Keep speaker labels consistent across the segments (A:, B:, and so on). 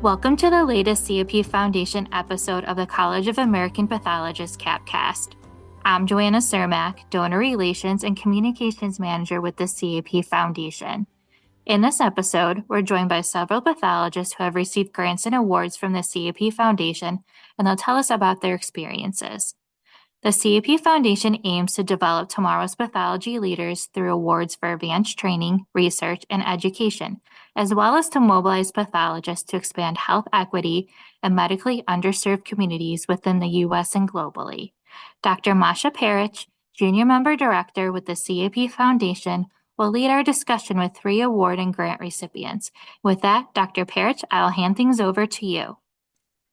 A: Welcome to the latest CAP Foundation episode of the College of American Pathologists CAPcast. I'm Joanna Cermak, Donor Relations and Communications Manager with the CAP Foundation. In this episode, we're joined by several pathologists who have received grants and awards from the CAP Foundation, and they'll tell us about their experiences. The CAP Foundation aims to develop tomorrow's pathology leaders through awards for advanced training, research, and education, as well as to mobilize pathologists to expand health equity in medically underserved communities within the U.S. and globally. Dr. Masa Peric, Junior Member Director with the CAP Foundation, will lead our discussion with 3 award and grant recipients. With that, Dr. Peric, I'll hand things over to you.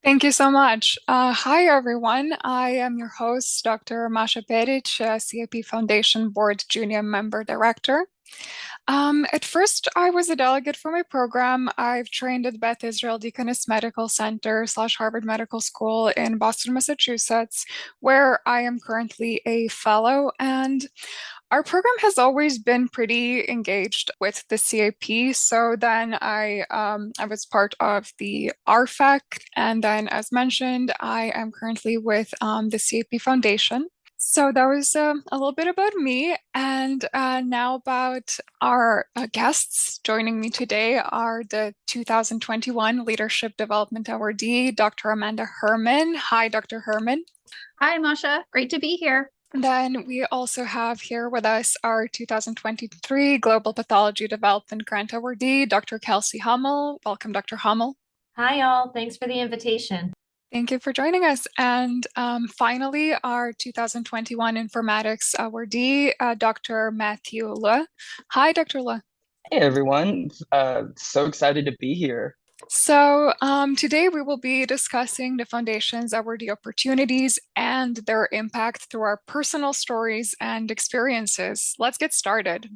B: Thank you so much. Hi, everyone. I am your host, Dr. Masa Peric, CAP Foundation Board Junior Member Director. At first, I was a delegate for my program. I've trained at Beth Israel Deaconess Medical Center / Harvard Medical School in Boston, Massachusetts, where I am currently a fellow. And our program has always been pretty engaged with the CAP. So then I was part of the RFAC. And then, as mentioned, I am currently with the CAP Foundation. So that was a little bit about me. And now about our guests. Joining me today are the 2021 Leadership Development Awardee, Dr. Amanda Herrmann. Hi, Dr. Herrmann.
C: Hi, Masha. Great to be here.
B: Then we also have here with us our 2023 Global Pathology Development Grant awardee, Dr. Kelsey Hummel. Welcome, Dr. Hummel.
D: Hi, all. Thanks for the invitation.
B: Thank you for joining us. And finally, our 2021 Informatics awardee, Dr. Matthew Le. Hi, Dr. Le.
E: Hey, everyone. So excited to be here.
B: So today we will be discussing the Foundation's awardee opportunities and their impact through our personal stories and experiences. Let's get started.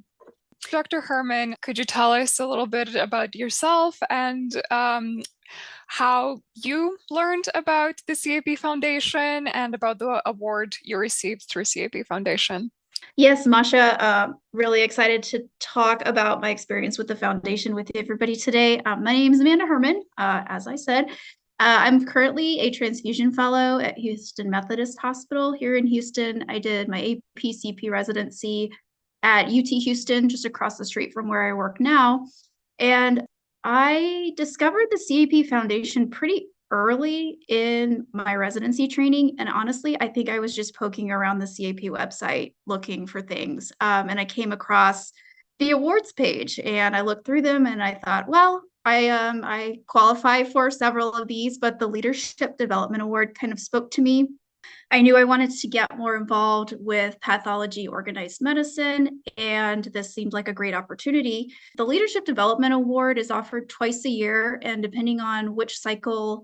B: Dr. Herrmann, could you tell us a little bit about yourself and how you learned about the CAP Foundation and about the award you received through CAP Foundation?
C: Yes, Masha, really excited to talk about my experience with the foundation with everybody today. My name is Amanda Herrmann, as I said. I'm currently a transfusion fellow at Houston Methodist Hospital here in Houston. I did my APCP residency at UT Houston, just across the street from where I work now. And I discovered the CAP Foundation pretty early in my residency training. And honestly, I think I was just poking around the CAP website looking for things. And I came across the awards page and I looked through them and I thought, well, I qualify for several of these, but the Leadership Development Award kind of spoke to me. I knew I wanted to get more involved with pathology organized medicine, and this seemed like a great opportunity. The Leadership Development Award is offered twice a year, and depending on which cycle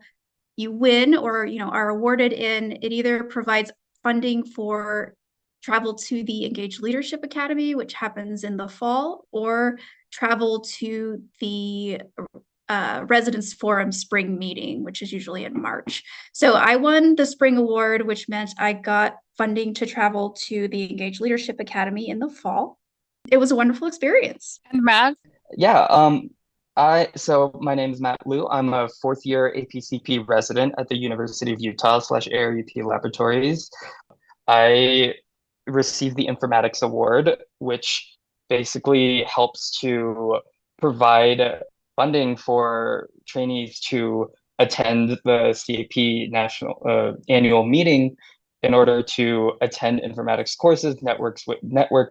C: you win or are awarded in, it either provides funding for travel to the Engaged Leadership Academy, which happens in the fall, or travel to the Residence Forum Spring meeting, which is usually in March. So I won the Spring Award, which meant I got funding to travel to the Engaged Leadership Academy in the fall. It was a wonderful experience.
B: And Matt?
E: Yeah, so my name is Matt Liu. I'm a 4th-year APCP resident at the University of Utah / Air UT Laboratories. I received the Informatics Award, which basically helps to provide funding for trainees to attend the CAP national annual meeting in order to attend informatics courses, network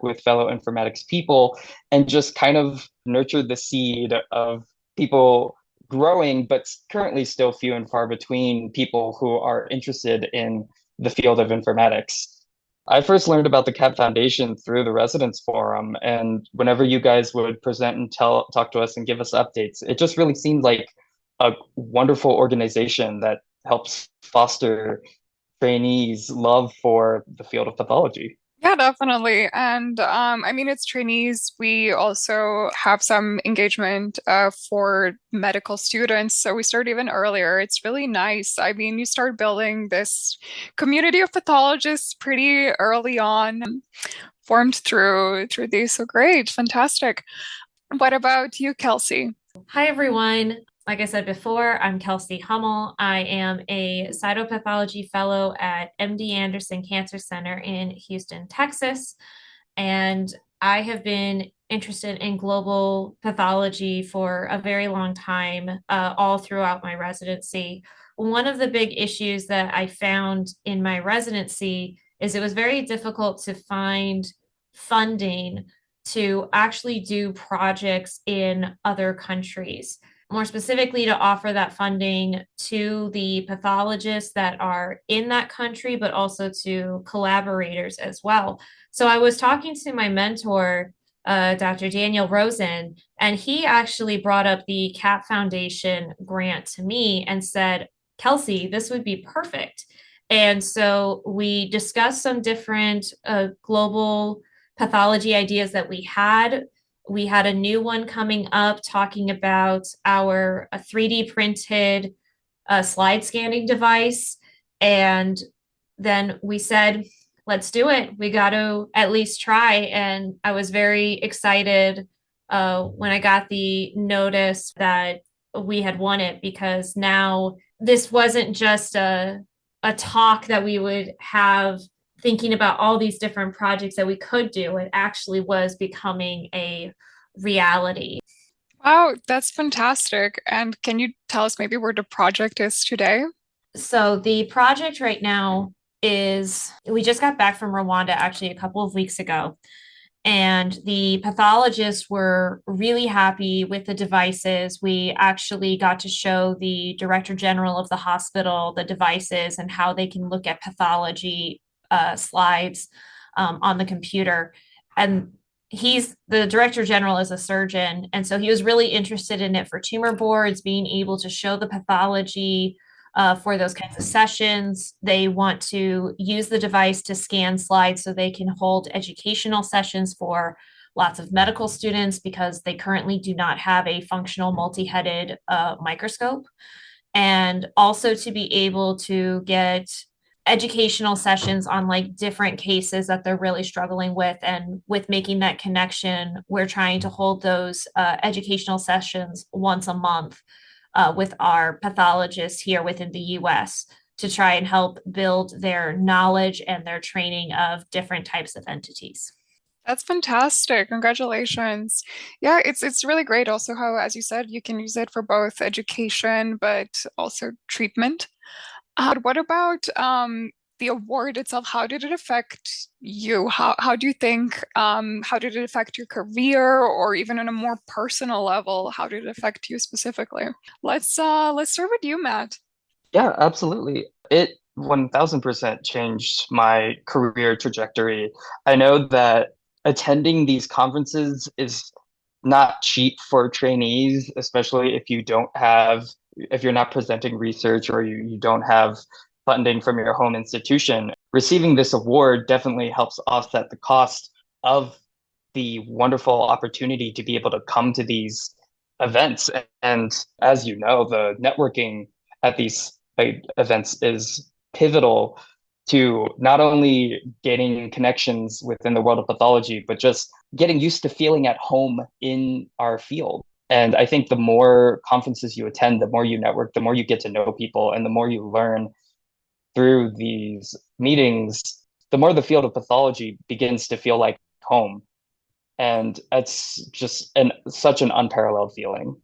E: with fellow informatics people, and just kind of nurture the seed of people growing, but currently still few and far between people who are interested in the field of informatics. I first learned about the CAP Foundation through the Residence Forum, and whenever you guys would present and talk to us and give us updates, it just really seemed like a wonderful organization that helps foster trainees' love for the field of pathology.
B: Yeah, definitely. And it's trainees. We also have some engagement for medical students. So we start even earlier. It's really nice. You start building this community of pathologists pretty early on, formed through these. So great, fantastic. What about you, Kelsey?
D: Hi, everyone. Like I said before, I'm Kelsey Hummel. I am a cytopathology fellow at MD Anderson Cancer Center in Houston, Texas. And I have been interested in global pathology for a very long time, all throughout my residency. One of the big issues that I found in my residency is it was very difficult to find funding to actually do projects in other countries, more specifically to offer that funding to the pathologists that are in that country, but also to collaborators as well. So I was talking to my mentor, Dr. Daniel Rosen, and he actually brought up the CAP Foundation grant to me and said, Kelsey, this would be perfect. And so we discussed some different global pathology ideas that we had. We had a new one coming up talking about our 3D printed slide scanning device. And then we said, let's do it. We got to at least try. And I was very excited when I got the notice that we had won it, because now this wasn't just a talk that we would have thinking about all these different projects that we could do. It actually was becoming a reality.
B: Wow, that's fantastic. And can you tell us maybe where the project is today?
D: So the project right now is, we just got back from Rwanda actually a couple of weeks ago. And the pathologists were really happy with the devices. We actually got to show the director general of the hospital the devices and how they can look at pathology slides on the computer. And the director general is a surgeon. And so he was really interested in it for tumor boards, being able to show the pathology for those kinds of sessions. They want to use the device to scan slides so they can hold educational sessions for lots of medical students, because they currently do not have a functional multi-headed microscope. And also to be able to get educational sessions on like different cases that they're really struggling with. And with making that connection, we're trying to hold those educational sessions once a month with our pathologists here within the US to try and help build their knowledge and their training of different types of entities.
B: That's fantastic. Congratulations. Yeah, it's really great also how, as you said, you can use it for both education but also treatment. What about the award itself? How did it affect you? How do you think how did it affect your career, or even on a more personal level, how did it affect you specifically? Let's start with you, Matt.
E: Yeah, absolutely. It 1000% changed my career trajectory. I know that attending these conferences is not cheap for trainees, especially if you're not presenting research or you don't have funding from your home institution. Receiving this award definitely helps offset the cost of the wonderful opportunity to be able to come to these events. And as you know, the networking at these events is pivotal to not only getting connections within the world of pathology, but just getting used to feeling at home in our field. And I think the more conferences you attend, the more you network, the more you get to know people, and the more you learn through these meetings, the more the field of pathology begins to feel like home. And it's just such an unparalleled feeling.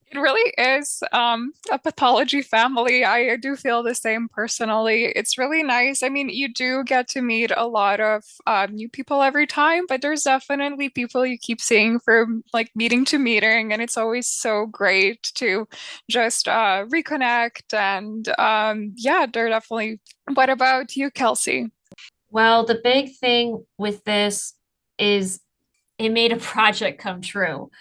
B: It really is a pathology family. I do feel the same personally. It's really nice. I mean, you do get to meet a lot of new people every time, but there's definitely people you keep seeing from like meeting to meeting, and it's always so great to just reconnect. And yeah, they're definitely. What about you, Kelsey?
D: Well, the big thing with this is it made a project come true.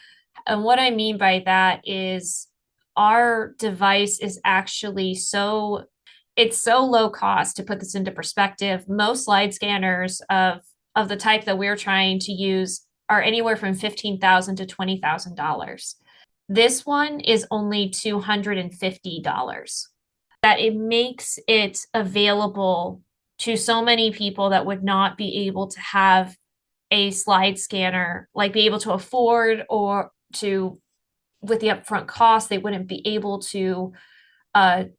D: And what I mean by that is our device is actually it's so low cost. To put this into perspective, most slide scanners of the type that we're trying to use are anywhere from $15,000 to $20,000. This one is only $250. That it makes it available to so many people that would not be able to have a slide scanner, like be able to afford or to with the upfront cost, they wouldn't be able to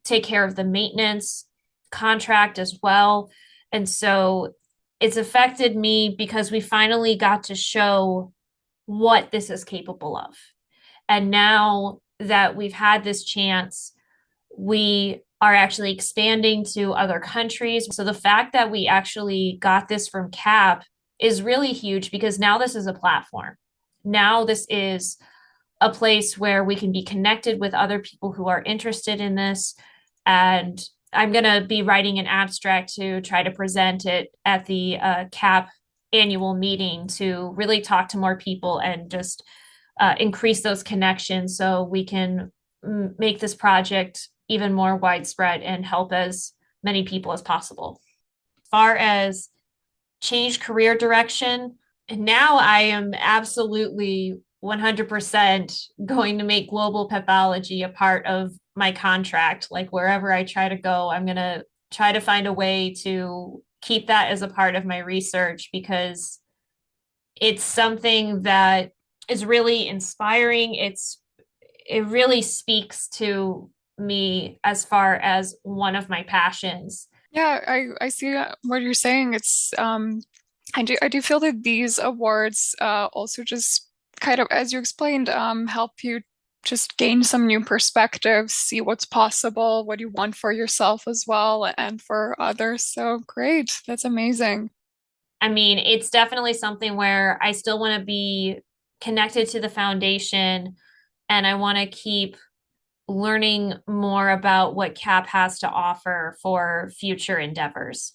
D: take care of the maintenance contract as well. And so it's affected me because we finally got to show what this is capable of. And now that we've had this chance, we are actually expanding to other countries. So the fact that we actually got this from CAP is really huge because now this is a platform. Now this is a place where we can be connected with other people who are interested in this. And I'm going to be writing an abstract to try to present it at the CAP annual meeting to really talk to more people and just increase those connections so we can make this project even more widespread and help as many people as possible. As far as change career direction, now I am absolutely 100% going to make global pathology a part of my contract. Like wherever I try to go, I'm going to try to find a way to keep that as a part of my research because it's something that is really inspiring. It really speaks to me as far as one of my passions.
B: Yeah, I see what you're saying. It's I do feel that these awards also just kind of, as you explained, help you just gain some new perspectives, see what's possible, what you want for yourself as well, and for others. So great, that's amazing.
D: I mean, it's definitely something where I still want to be connected to the foundation and I want to keep learning more about what CAP has to offer for future endeavors.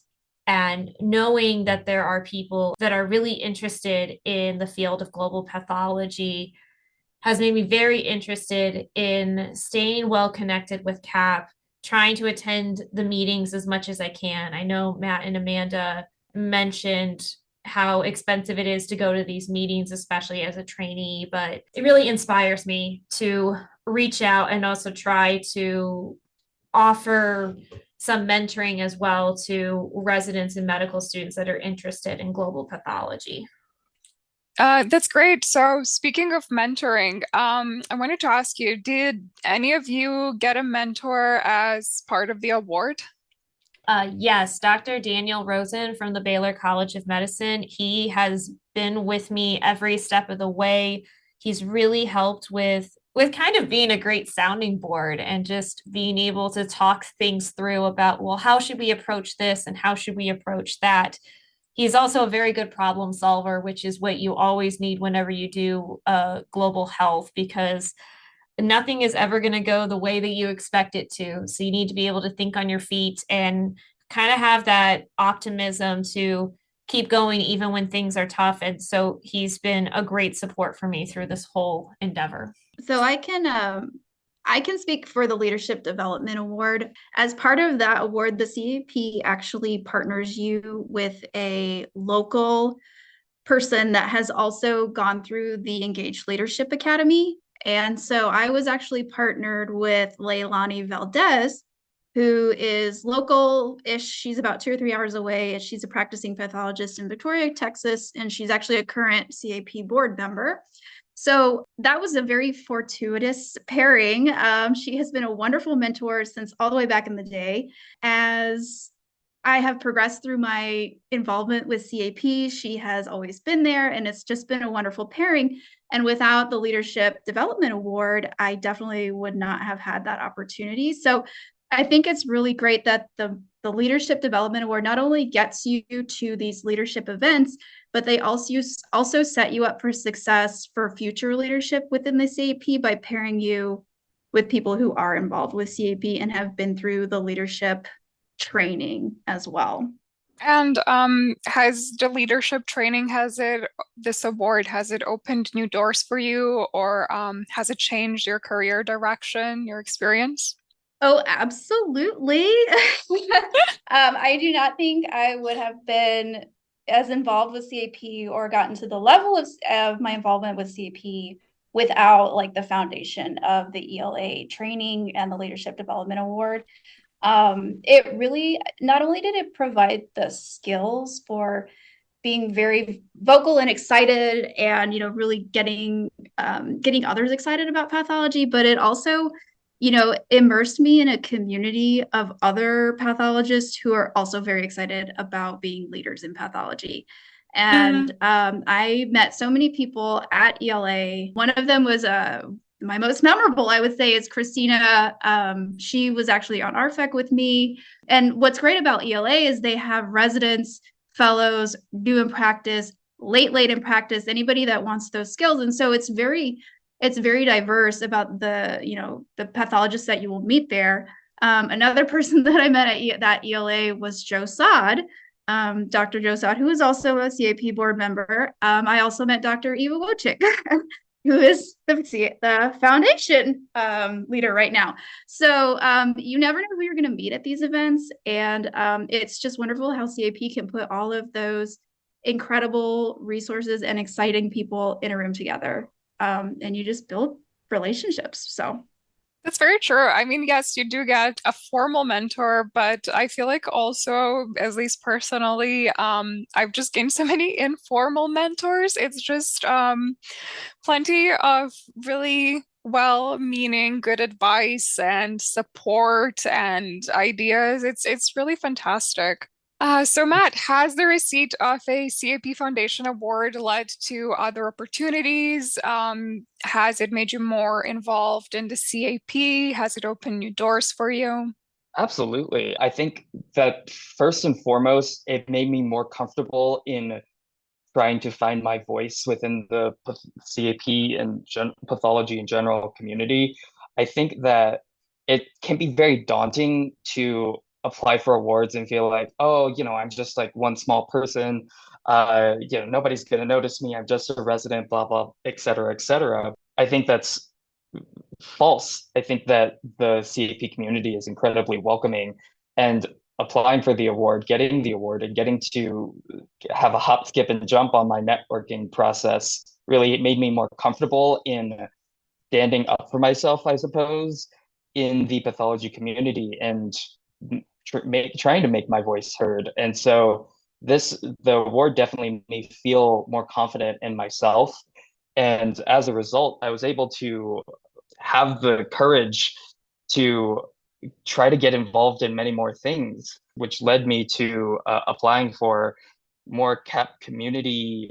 D: And knowing that there are people that are really interested in the field of global pathology has made me very interested in staying well connected with CAP, trying to attend the meetings as much as I can. I know Matt and Amanda mentioned how expensive it is to go to these meetings, especially as a trainee, but it really inspires me to reach out and also try to offer some mentoring as well to residents and medical students that are interested in global pathology.
B: That's great. So speaking of mentoring, I wanted to ask you, did any of you get a mentor as part of the award?
D: Yes, Dr. Daniel Rosen from the Baylor College of Medicine. He has been with me every step of the way. He's really helped with kind of being a great sounding board and just being able to talk things through about, well, how should we approach this and how should we approach that? He's also a very good problem solver, which is what you always need whenever you do global health, because nothing is ever going to go the way that you expect it to. So you need to be able to think on your feet and kind of have that optimism to keep going even when things are tough. And so he's been a great support for me through this whole endeavor.
C: So I can speak for the Leadership Development Award. As part of that award, the CAP actually partners you with a local person that has also gone through the Engaged Leadership Academy. And so I was actually partnered with Leilani Valdez, who is local-ish. She's about 2 or 3 hours away. She's a practicing pathologist in Victoria, Texas, and she's actually a current CAP board member. So that was a very fortuitous pairing. She has been a wonderful mentor since all the way back in the day. As I have progressed through my involvement with CAP, she has always been there, and it's just been a wonderful pairing. And without the Leadership Development Award, I definitely would not have had that opportunity. So I think it's really great that the Leadership Development Award not only gets you to these leadership events, but they also set you up for success for future leadership within the CAP by pairing you with people who are involved with CAP and have been through the leadership training as well.
B: And has the leadership training, this award, has it opened new doors for you, or has it changed your career direction, your experience?
C: Oh, absolutely. I do not think I would have been as involved with CAP or gotten to the level of my involvement with CAP without like the foundation of the ELA training and the Leadership Development Award. It really, not only did it provide the skills for being very vocal and excited and, really getting others excited about pathology, but it also, immersed me in a community of other pathologists who are also very excited about being leaders in pathology. And I met so many people at ELA. One of them was my most memorable, I would say, is Christina. She was actually on RFEC with me. And what's great about ELA is they have residents, fellows, new in practice, late in practice, anybody that wants those skills. And so it's very diverse about the pathologists that you will meet there. Another person that I met at that ELA was Joe Sod, Dr. Joe Sod, who is also a CAP board member. I also met Dr. Eva Wojcik, who is the foundation leader right now. So you never know who you're going to meet at these events. And it's just wonderful how CAP can put all of those incredible resources and exciting people in a room together. And you just build relationships. So
B: that's very true. I mean, yes, you do get a formal mentor, but I feel like also, at least personally, I've just gained so many informal mentors. It's just plenty of really well-meaning, good advice and support and ideas. It's really fantastic. So Matt, has the receipt of a CAP Foundation Award led to other opportunities? Has it made you more involved in the CAP? Has it opened new doors for you?
E: Absolutely. I think that first and foremost, it made me more comfortable in trying to find my voice within the CAP and pathology in general community. I think that it can be very daunting to apply for awards and feel like, oh, I'm just like one small person. Nobody's going to notice me. I'm just a resident, blah, blah, et cetera, et cetera. I think that's false. I think that the CAP community is incredibly welcoming, and applying for the award, getting the award, and getting to have a hop, skip, and jump on my networking process really made me more comfortable in standing up for myself, I suppose, in the pathology community and trying to make my voice heard. And so the award definitely made me feel more confident in myself. And as a result, I was able to have the courage to try to get involved in many more things, which led me to applying for more CAP community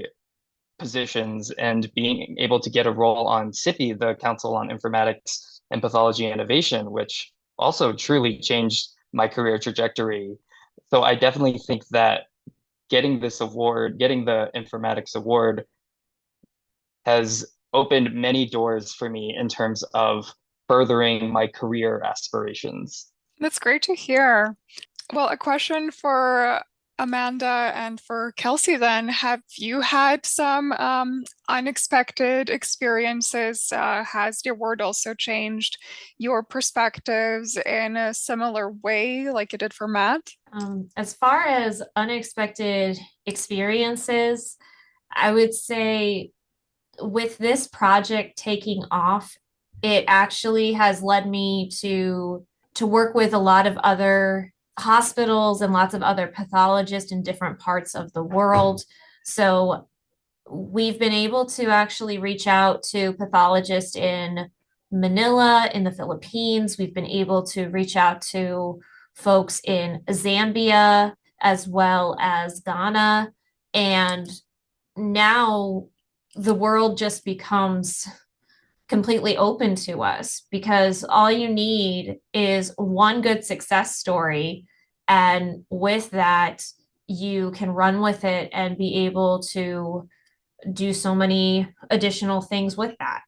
E: positions and being able to get a role on CIPI, the Council on Informatics and Pathology Innovation, which also truly changed my career trajectory. So I definitely think that getting this award, getting the Informatics Award, has opened many doors for me in terms of furthering my career aspirations.
B: That's great to hear. Well, a question for Amanda and for Kelsey then. Have you had some unexpected experiences? Has the award also changed your perspectives in a similar way like it did for Matt?
D: As far as unexpected experiences, I would say with this project taking off, it actually has led me to work with a lot of other hospitals and lots of other pathologists in different parts of the world. So we've been able to actually reach out to pathologists in Manila, in the Philippines. We've been able to reach out to folks in Zambia as well as Ghana. And now the world just becomes completely open to us, because all you need is one good success story. And with that, you can run with it and be able to do so many additional things with that.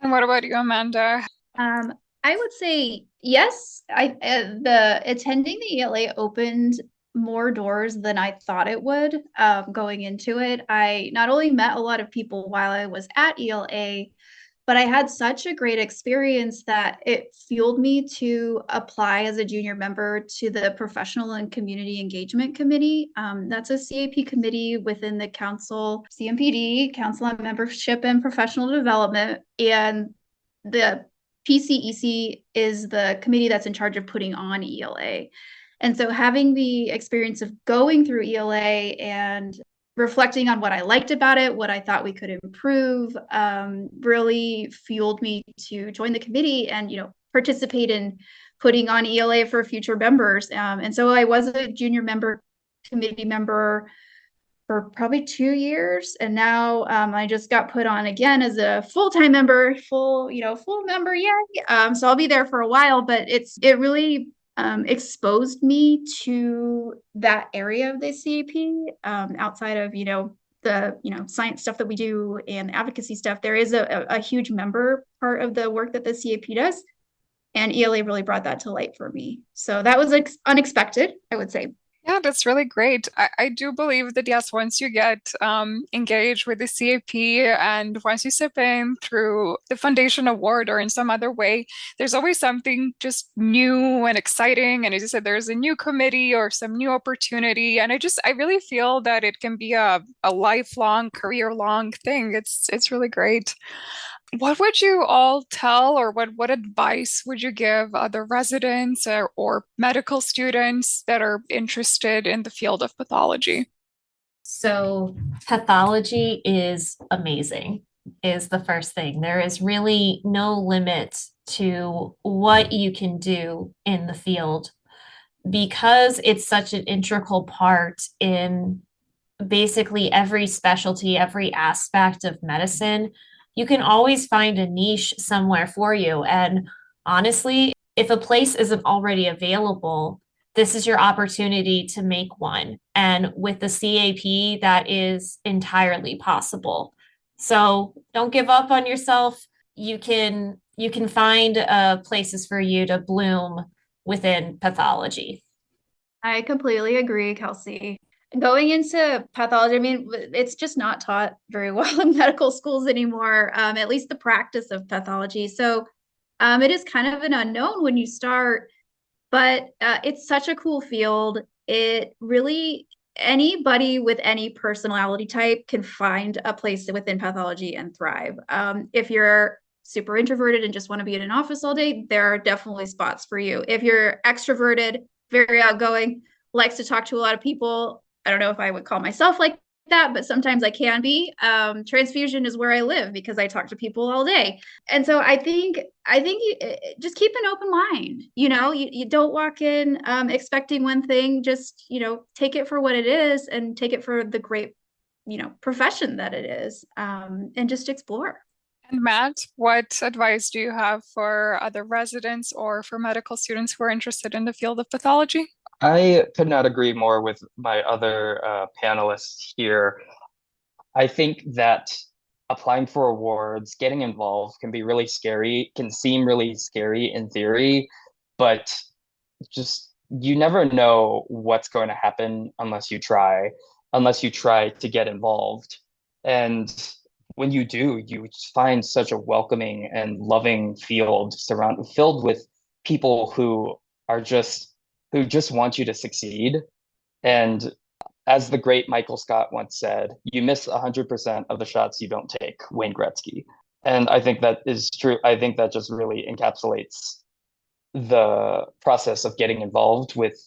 B: And what about you, Amanda?
C: I would say yes. The attending the ELA opened more doors than I thought it would going into it. I not only met a lot of people while I was at ELA, but I had such a great experience that it fueled me to apply as a junior member to the Professional and Community Engagement Committee. That's a CAP committee within the Council, CMPD, Council on Membership and Professional Development. And the PCEC is the committee that's in charge of putting on ELA. And so having the experience of going through ELA and reflecting on what I liked about it, what I thought we could improve, really fueled me to join the committee and, participate in putting on ELA for future members. And so I was a junior committee member for probably 2 years. And now I just got put on again as a full-time member, full member. Yay. So I'll be there for a while, but it really exposed me to that area of the CAP outside of, the, science stuff that we do and advocacy stuff. There is a huge member part of the work that the CAP does. And ELA really brought that to light for me. So that was unexpected, I would say.
B: Yeah, that's really great. I do believe that, yes, once you get engaged with the CAP and once you step in through the Foundation Award or in some other way, there's always something just new and exciting. And as you said, there's a new committee or some new opportunity. And I really feel that it can be a lifelong, career-long thing. It's really great. What would you all tell, or what advice would you give other residents or medical students that are interested in the field of pathology?
D: So pathology is amazing, is the first thing. There is really no limit to what you can do in the field because it's such an integral part in basically every specialty, every aspect of medicine. You can always find a niche somewhere for you. And honestly, if a place isn't already available, this is your opportunity to make one. And with the CAP, that is entirely possible. So don't give up on yourself. You can find places for you to bloom within pathology.
C: I completely agree, Kelsey. Going into pathology, I mean, it's just not taught very well in medical schools anymore, at least the practice of pathology. So it is kind of an unknown when you start, but it's such a cool field. It really, anybody with any personality type can find a place within pathology and thrive. If you're super introverted and just want to be in an office all day, there are definitely spots for you. If you're extroverted, very outgoing, likes to talk to a lot of people, I don't know if I would call myself like that, but sometimes I can be. Transfusion is where I live because I talk to people all day. And so I think you, just keep an open mind. You don't walk in expecting one thing. Just, take it for what it is and take it for the great, profession that it is, and just explore.
B: And Matt, what advice do you have for other residents or for medical students who are interested in the field of pathology?
E: I could not agree more with my other panelists here. I think that applying for awards, getting involved can be really scary, can seem really scary in theory, but just you never know what's going to happen unless you try to get involved. And when you do, you find such a welcoming and loving field filled with people who just want you to succeed. And as the great Michael Scott once said, you miss 100% of the shots you don't take, Wayne Gretzky. And I think that is true. I think that just really encapsulates the process of getting involved with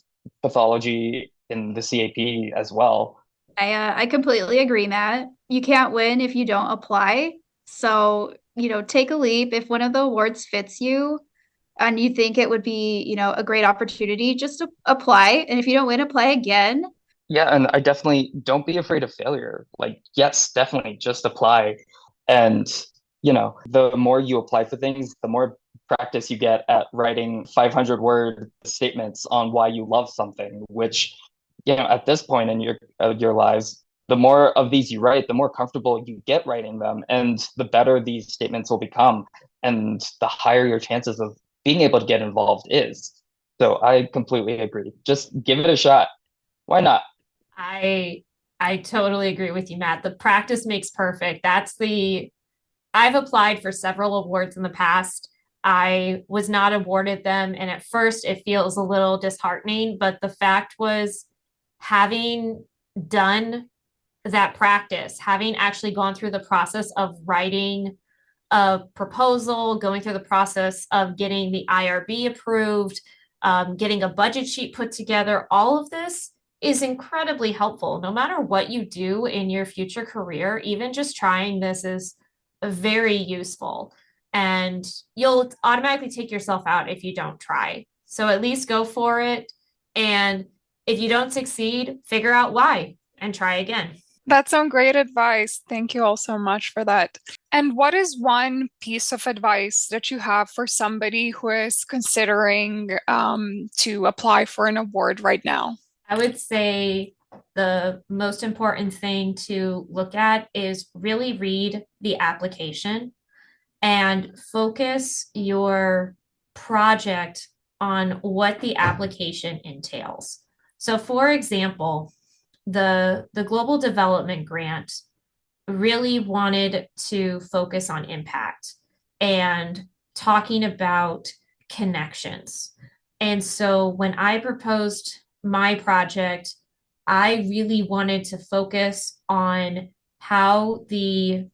E: pathology in the CAP as well.
C: I completely agree, Matt. You can't win if you don't apply. So, take a leap. If one of the awards fits you, and you think it would be, a great opportunity, just to apply. And if you don't win, apply again.
E: Yeah, and I definitely don't be afraid of failure. Like, yes, definitely just apply. And, the more you apply for things, the more practice you get at writing 500-word statements on why you love something, which, at this point in your lives, the more of these you write, the more comfortable you get writing them, and the better these statements will become, and the higher your chances of being able to get involved is. So I completely agree. Just give it a shot. Why not?
D: I totally agree with you, Matt. The practice makes perfect. I've applied for several awards in the past. I was not awarded them, and at first it feels a little disheartening, but the fact was, having done that practice, having actually gone through the process of writing a proposal, going through the process of getting the IRB approved, getting a budget sheet put together, all of this is incredibly helpful. No matter what you do in your future career, even just trying this is very useful. And you'll automatically take yourself out if you don't try. So at least go for it. And if you don't succeed, figure out why and try again.
B: That's some great advice. Thank you all so much for that. And what is one piece of advice that you have for somebody who is considering to apply for an award right now?
D: I would say the most important thing to look at is really read the application and focus your project on what the application entails. So, for example, the Global Development Grant really wanted to focus on impact and talking about connections. And so when I proposed my project, I really wanted to focus on how the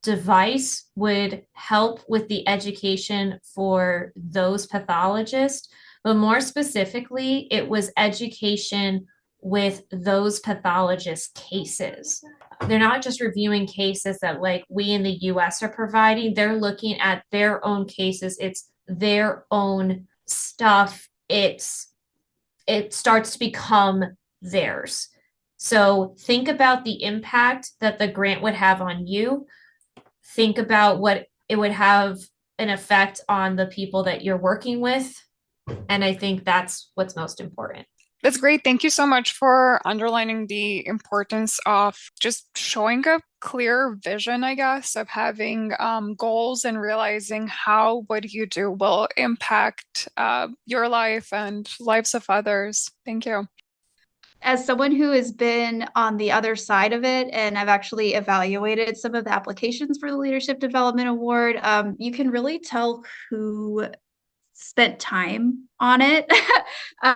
D: device would help with the education for those pathologists, but more specifically, it was education with those pathologist cases. They're not just reviewing cases that like we in the US are providing, they're looking at their own cases. It's their own stuff. It starts to become theirs. So think about the impact that the grant would have on you. Think about what it would have an effect on the people that you're working with. And I think that's what's most important.
B: That's great. Thank you so much for underlining the importance of just showing a clear vision, I guess, of having goals and realizing how what you do will impact your life and lives of others. Thank you.
C: As someone who has been on the other side of it, and I've actually evaluated some of the applications for the Leadership Development Award, you can really tell who spent time on it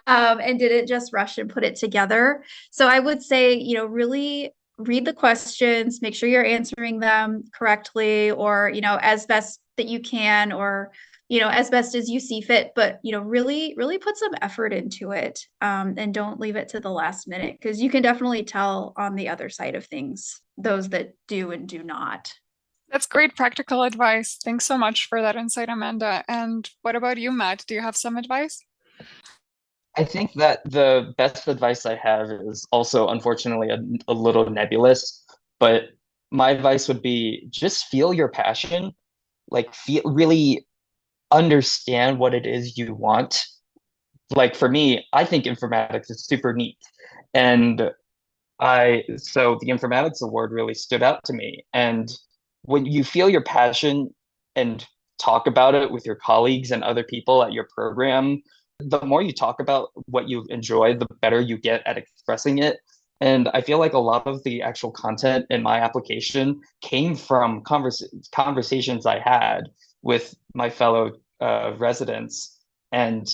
C: and didn't just rush and put it together. So I would say, really read the questions, make sure you're answering them correctly or, as best that you can or, as best as you see fit, but, really, really put some effort into it and don't leave it to the last minute because you can definitely tell on the other side of things, those that do and do not.
B: That's great practical advice. Thanks so much for that insight, Amanda. And what about you, Matt? Do you have some advice?
E: I think that the best advice I have is also unfortunately a little nebulous, but my advice would be just feel your passion, like really understand what it is you want. Like for me, I think informatics is super neat. And so the Informatics Award really stood out to me. And when you feel your passion and talk about it with your colleagues and other people at your program, the more you talk about what you enjoy, the better you get at expressing it. And I feel like a lot of the actual content in my application came from conversations I had with my fellow residents and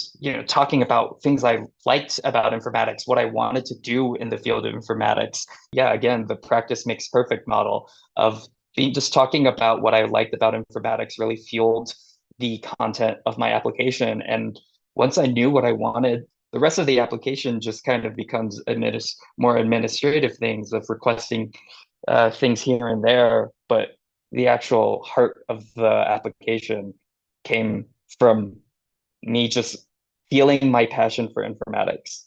E: talking about things I liked about informatics, what I wanted to do in the field of informatics. Yeah, again, the practice makes perfect model of just talking about what I liked about informatics really fueled the content of my application. And once I knew what I wanted, the rest of the application just kind of becomes more administrative things of requesting things here and there. But the actual heart of the application came from me just feeling my passion for informatics.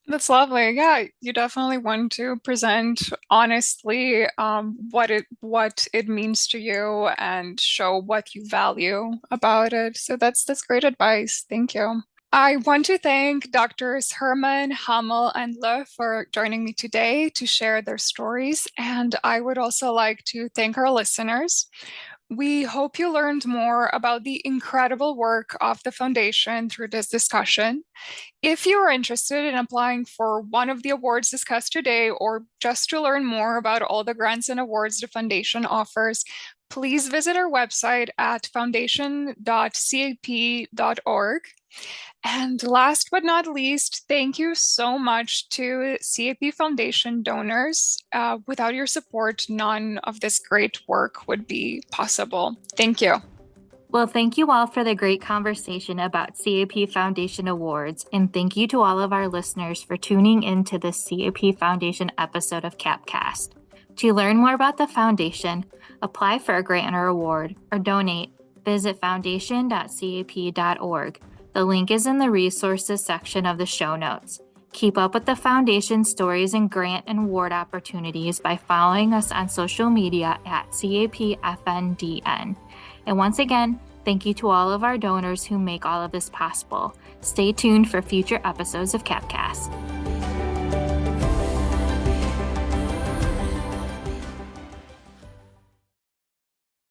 B: That's lovely. Yeah, you definitely want to present honestly what it means to you and show what you value about it. So that's great advice. Thank you. I want to thank Doctors Herrmann, Hummel, and Le for joining me today to share their stories. And I would also like to thank our listeners. We hope you learned more about the incredible work of the Foundation through this discussion. If you are interested in applying for one of the awards discussed today, or just to learn more about all the grants and awards the Foundation offers, please visit our website at foundation.cap.org. And last but not least, thank you so much to CAP Foundation donors. Without your support, none of this great work would be possible. Thank you.
A: Well, thank you all for the great conversation about CAP Foundation Awards, and thank you to all of our listeners for tuning into this CAP Foundation episode of CAPcast. To learn more about the foundation, apply for a grant or award, or donate, visit foundation.cap.org. The link is in the resources section of the show notes. Keep up with the foundation stories and grant and award opportunities by following us on social media at CAPFNDN. And once again, thank you to all of our donors who make all of this possible. Stay tuned for future episodes of CAPcast.